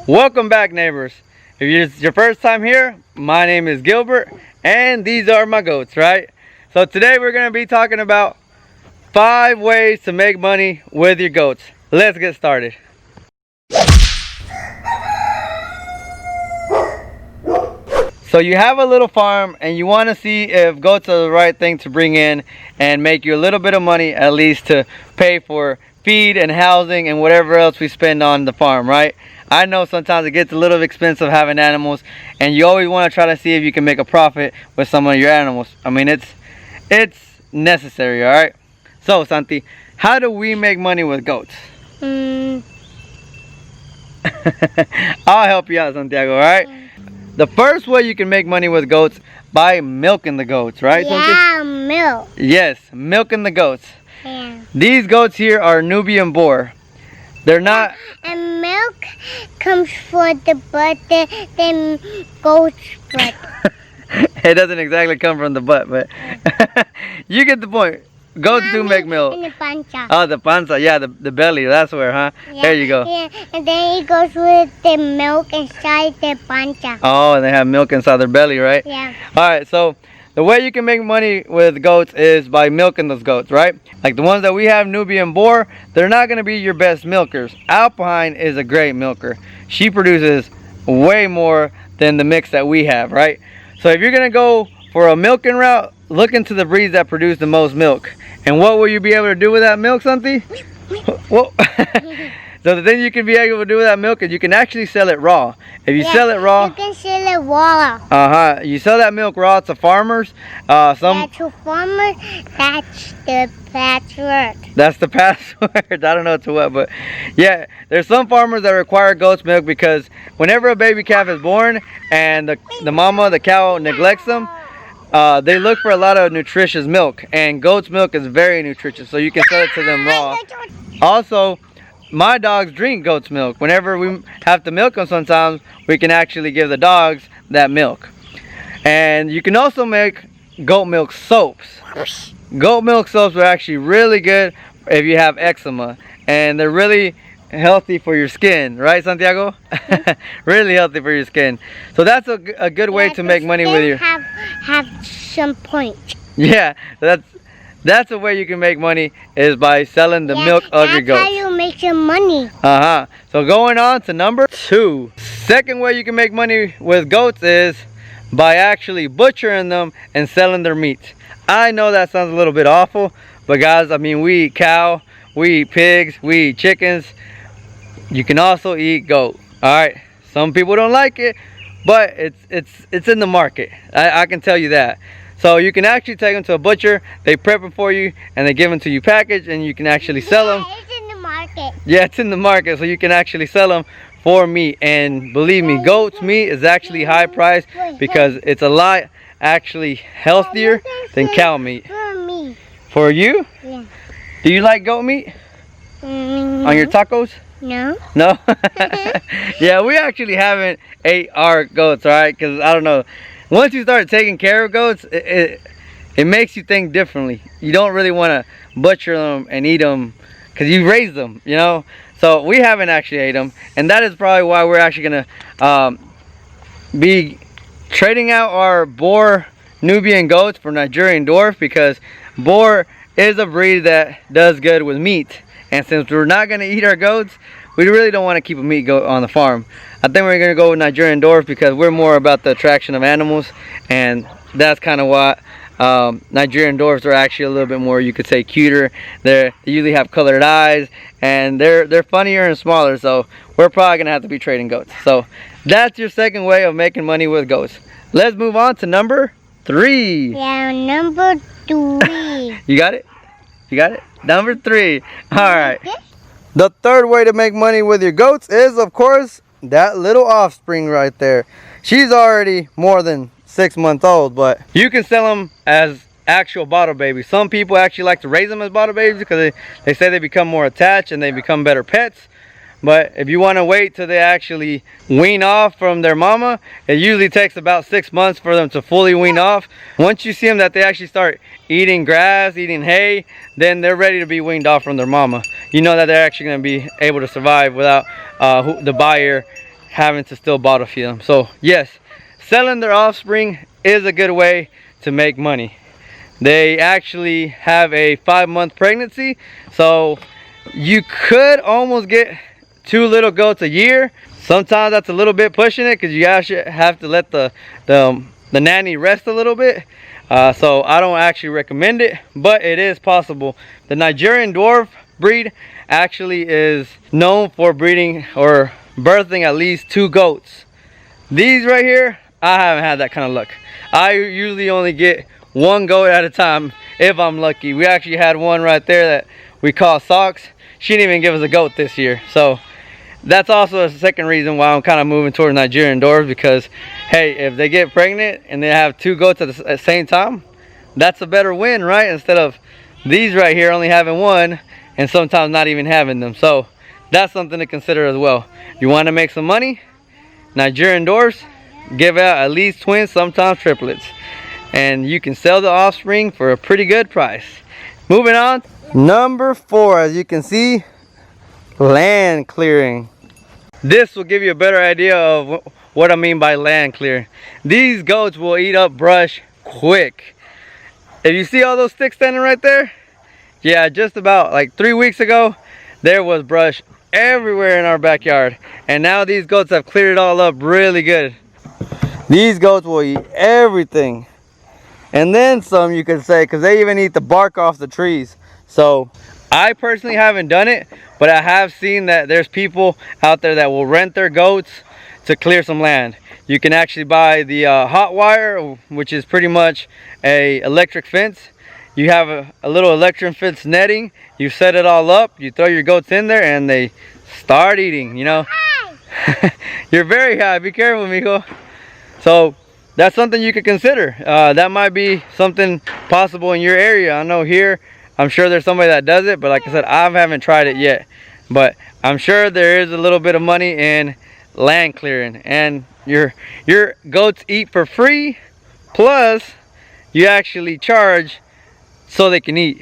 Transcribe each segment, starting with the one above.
Welcome back, neighbors. If it's your first time here, my name is Gilbert and these are my goats, right? So today we're going to be talking about 5 ways to make money with your goats. Let's get started. So you have a little farm and you want to see if goats are the right thing to bring in and make you a little bit of money, at least to pay for feed and housing and whatever else we spend on the farm, right? I know sometimes it gets a little expensive having animals, and you always want to try to see if you can make a profit with some of your animals. I mean, it's necessary, all right? So, Santi, how do we make money with goats? I'll help you out, Santiago, all right? The first way you can make money with goats, by milking the goats, right, Santi? Yeah, milk. Yes, milking the goats. Yeah. These goats here are Nubian boar. They're not... And milk comes for the butt, then goat's butt. It doesn't exactly come from the butt, but you get the point. Goats do make milk. And the panza. Oh, the panza, yeah, the belly, that's where, huh? Yeah, there you go. Yeah, and then it goes with the milk inside the panza. Oh, and they have milk inside their belly, right? Yeah. Alright, so the way you can make money with goats is by milking those goats, right? Like the ones that we have, Nubian boar, they're not going to be your best milkers. Alpine is a great milker. She produces way more than the mix that we have, right? So if you're going to go for a milking route, look into the breeds that produce the most milk. And what will you be able to do with that milk, Santi? Well, so the thing you can be able to do with that milk is you can actually sell it raw. If you sell it raw, you can sell it raw. you sell that milk raw to farmers. To farmers, that's the password. That's the password. I don't know to what, but yeah, there's some farmers that require goat's milk because whenever a baby calf is born and the mama, the cow, neglects them, they look for a lot of nutritious milk, and goat's milk is very nutritious, so you can sell it to them raw. Also, my dogs drink goat's milk. Whenever we have to milk them sometimes, we can actually give the dogs that milk. And you can also make goat milk soaps. Goat milk soaps are actually really good if you have eczema, and they're really healthy for your skin, right, Santiago? Really healthy for your skin. So that's a good way to make money with your... have some point. Yeah, that's a way you can make money, is by selling the milk of your goats. That's how you make your money. So going on to number 2. Second way you can make money with goats is by actually butchering them and selling their meat. I know that sounds a little bit awful, but guys, I mean, we eat cow, we eat pigs, we eat chickens. You can also eat goat. Alright, some people don't like it, but it's in the market. I can tell you that. So you can actually take them to a butcher, they prep them for you, and they give them to you packaged, and you can actually sell them. It's in the market. Yeah, it's in the market, so you can actually sell them for meat. And believe me, goat's meat is actually high priced because it's a lot actually healthier than cow meat. For me. For you? Yeah. Do you like goat meat? On your tacos? No. No? Yeah, we actually haven't ate our goats, alright? Because I don't know. Once you start taking care of goats, it makes you think differently. You don't really want to butcher them and eat them because you raise them, you know? So we haven't actually ate them. And that is probably why we're actually going to be trading out our boar Nubian goats for Nigerian Dwarf, because boar is a breed that does good with meat. And since we're not going to eat our goats, we really don't want to keep a meat goat on the farm. I think we're going to go with Nigerian Dwarf because we're more about the attraction of animals, and that's kind of what Nigerian Dwarfs are actually a little bit more, you could say, cuter. They usually have colored eyes, and they're funnier and smaller, so we're probably going to have to be trading goats. So that's your second way of making money with goats. Let's move on to number 3. Yeah, number 3. You got it? You got it? Number 3. Alright. The third way to make money with your goats is, of course, that little offspring right there. She's already more than 6 months old, but you can sell them as actual bottle babies. Some people actually like to raise them as bottle babies because they say they become more attached and they become better pets. But if you want to wait till they actually wean off from their mama, it usually takes about 6 months for them to fully wean off. Once you see them that they actually start eating grass, eating hay, then they're ready to be weaned off from their mama. You know that they're actually going to be able to survive without the buyer having to still bottle feed them. So yes, selling their offspring is a good way to make money. They actually have a 5-month pregnancy, so you could almost get 2 little goats a year. Sometimes that's a little bit pushing it, because you actually have to let the nanny rest a little bit. So I don't actually recommend it, but it is possible. The Nigerian Dwarf breed actually is known for breeding or birthing at least 2 goats. These right here, I haven't had that kind of luck. I usually only get 1 goat at a time if I'm lucky. We actually had one right there that we call Socks. She didn't even give us a goat this year. So that's also a second reason why I'm kind of moving towards Nigerian Dwarfs, because hey, if they get pregnant and they have 2 goats at the same time, that's a better win, right? Instead of these right here only having 1 and sometimes not even having them. So that's something to consider as well. You want to make some money? Nigerian Dwarfs give out at least twins, sometimes triplets, and you can sell the offspring for a pretty good price. Moving on, number 4, as you can see, land clearing. This will give you a better idea of what I mean by land clearing. These goats will eat up brush quick. If you see all those sticks standing right there, yeah, just about like 3 weeks ago, there was brush everywhere in our backyard, and now these goats have cleared it all up really good. These goats will eat everything, and then some, you could say, because they even eat the bark off the trees. So I personally haven't done it, but I have seen that there's people out there that will rent their goats to clear some land. You can actually buy the hot wire, which is pretty much a electric fence. You have a little electric fence netting, you set it all up, you throw your goats in there, and they start eating, you know. You're very high, be careful, mijo. So that's something you could consider. That might be something possible in your area. I know here, I'm sure there's somebody that does it, but like I said, I haven't tried it yet. But I'm sure there is a little bit of money in land clearing, and your goats eat for free, plus you actually charge so they can eat.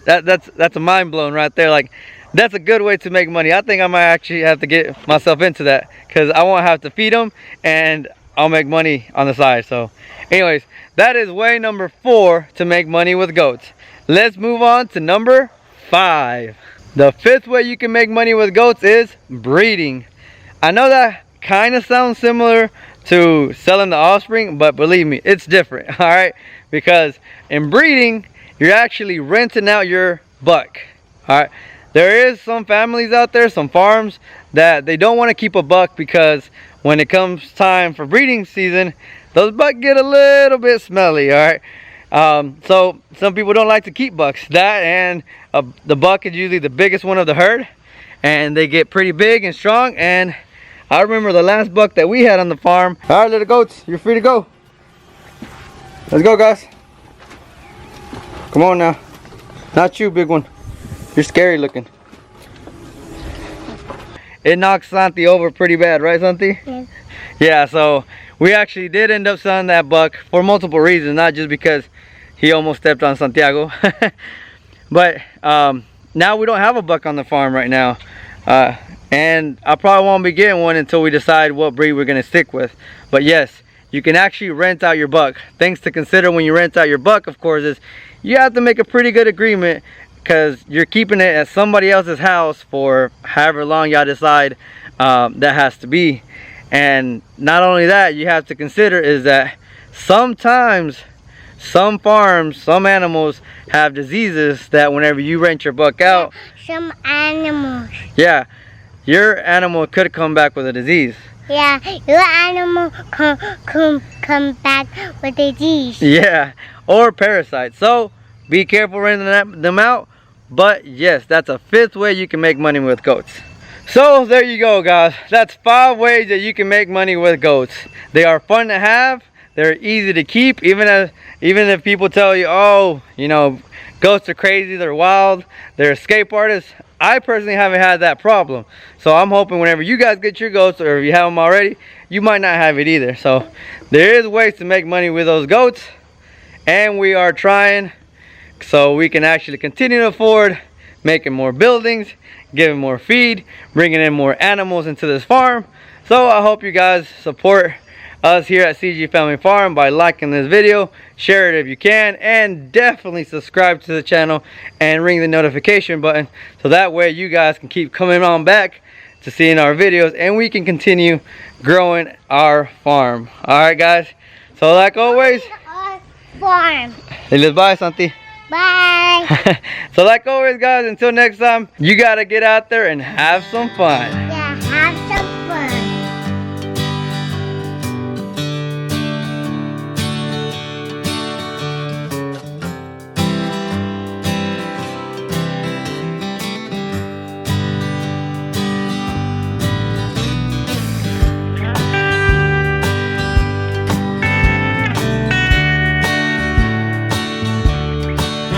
That's a mind blown right there. Like, that's a good way to make money. I think I might actually have to get myself into that, because I won't have to feed them and I'll make money on the side. So anyways, that is way number 4 to make money with goats. Let's move on to number 5. The 5th way you can make money with goats is breeding. I know that kind of sounds similar to selling the offspring, but believe me, it's different. All right, because in breeding, you're actually renting out your buck. All right, there is some families out there, some farms, that they don't want to keep a buck, because when it comes time for breeding season, those bucks get a little bit smelly. All right, so some people don't like to keep bucks. That and the buck is usually the biggest one of the herd, and they get pretty big and strong. And I remember the last buck that we had on the farm. All right, little goats, you're free to go. Let's go, guys. Come on now. Not you, big one. You're scary looking. It knocked Santi over pretty bad, right, Santi? Yes. Yeah, so we actually did end up selling that buck for multiple reasons, not just because he almost stepped on Santiago. But now we don't have a buck on the farm right now. And I probably won't be getting one until we decide what breed we're going to stick with. But yes, you can actually rent out your buck. Things to consider when you rent out your buck, of course, is you have to make a pretty good agreement, because you're keeping it at somebody else's house for however long y'all decide that has to be. And not only that, you have to consider is that sometimes some farms, some animals have diseases that whenever you rent your buck out, Some animals. yeah, your animal could come back with a disease. Yeah, your animal come back with a disease. Yeah, or parasites. So be careful renting them out. But yes, that's a 5th way you can make money with goats. So there you go, guys. That's 5 ways that you can make money with goats. They are fun to have. They're easy to keep. Even if people tell you, oh, you know, goats are crazy, they're wild, they're escape artists. I personally haven't had that problem. So I'm hoping whenever you guys get your goats, or if you have them already, you might not have it either. So there is ways to make money with those goats, and we are trying, so we can actually continue to afford making more buildings, giving more feed, bringing in more animals into this farm. So I hope you guys support us here at CG Family Farm by liking this video, share it if you can, and definitely subscribe to the channel and ring the notification button so that way you guys can keep coming on back to seeing our videos and we can continue growing our farm. Alright guys, so like always, Our farm. let's bye Santi. Bye. So like always guys, until next time, you gotta get out there and have some fun. Yeah.